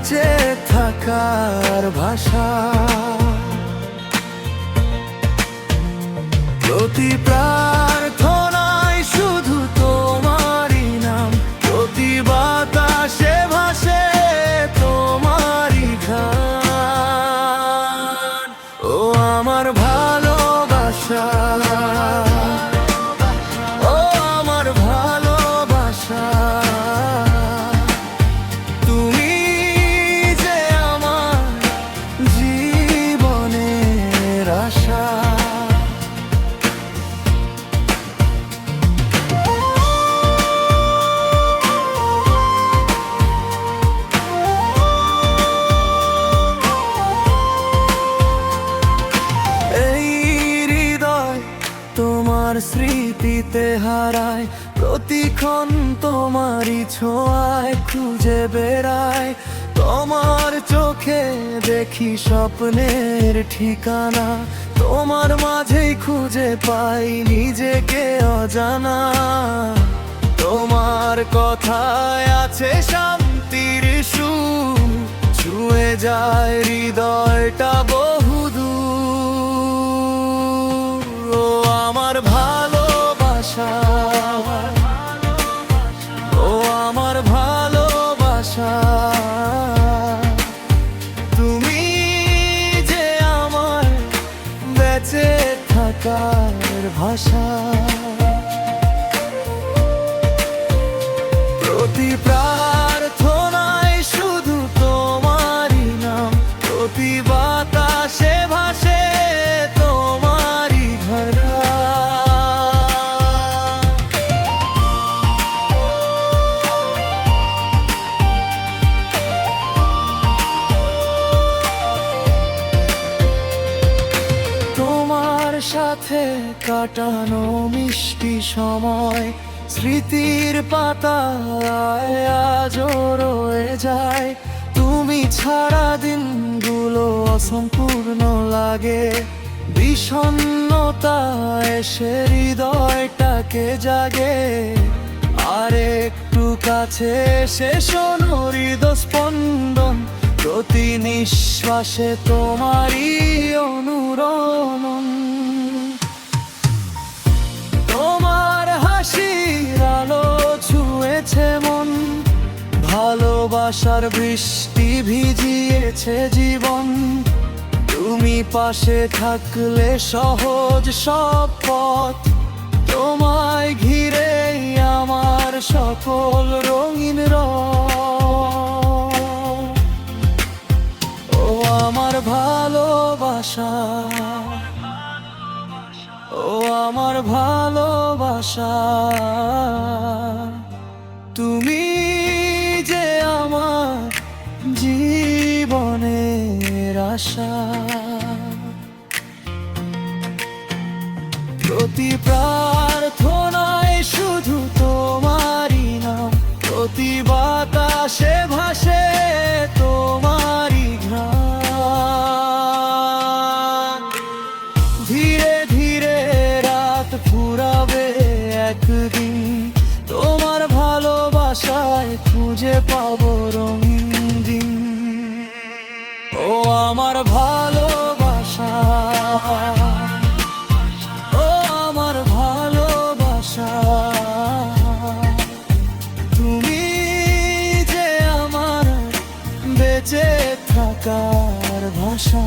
বেঁচে থাকার ভাষা। প্রতি প্রার্থনায় শুধু তোমারই নাম, প্রতি বাতাসে ভাসে তোমারই গান। ও আমার ভালোবাসা, ও আমার ভালোবাসা, তুমি যে আমার জীবনের আশা। তোমার স্মৃতিতে হারায়, প্রতিক্ষণ তোমারই ছোঁয়ায় খুঁজে বেড়ায়। তোমার চোখে দেখি স্বপ্নের ঠিকানা, তোমার মাঝেই খুঁজে পাই নিজেকে অজানা। তোমার কথায় আছে শান্তির সুর, ছুঁয়ে যায় হৃদয়টা বহুদূর। ও আমার ভালোবাসা, ও আমার ভালোবাসা, তুমি যে আমার বেঁচে থাকার ভাষা। প্রতি প্রার্থনায় শুধু তোমারই নাম, প্রতি বাতাসে ভাসে তোমারই ঘরা। তোমার সাথে কাটানো মিষ্টি সময় স্মৃতির পাতায় আজও রয়ে যায়। তুমি ছাড়া দিনগুলো অসম্পূর্ণ লাগে, বিষণ্ণতা এসে হৃদয়টাকে জাগে। আর একটু কাছে এসে শোনো হৃদস্পন্দন, প্রতি নিঃশ্বাসে তোমারই অনুরণন। তোমার হাসির আলো ছুঁয়েছে মন, ভালোবাসার বৃষ্টি ভিজিয়েছে জীবন। তুমি পাশে থাকলে সহজ সব পথ, তোমায় ঘিরে আমার সকল রঙিন রং। ও আমার ভালোবাসা, ও আমার ভালোবাসা, তুমি যে আমার জীবনের আশা। প্রতি প্রার্থনায় শুধু তোমারই নাম, প্রতি বাতাসে ভাসে তোমারই ঘ্রাণ। ধীরে ধীরে রাত ফুরাবে একদিন, তোমার ভালোবাসায় খুঁজে পাবো রঙিন দিন। ও আমার ভালোবাসা, ও আমার ভালোবাসা, তুমি যে আমার বেঁচে থাকার ভাষা।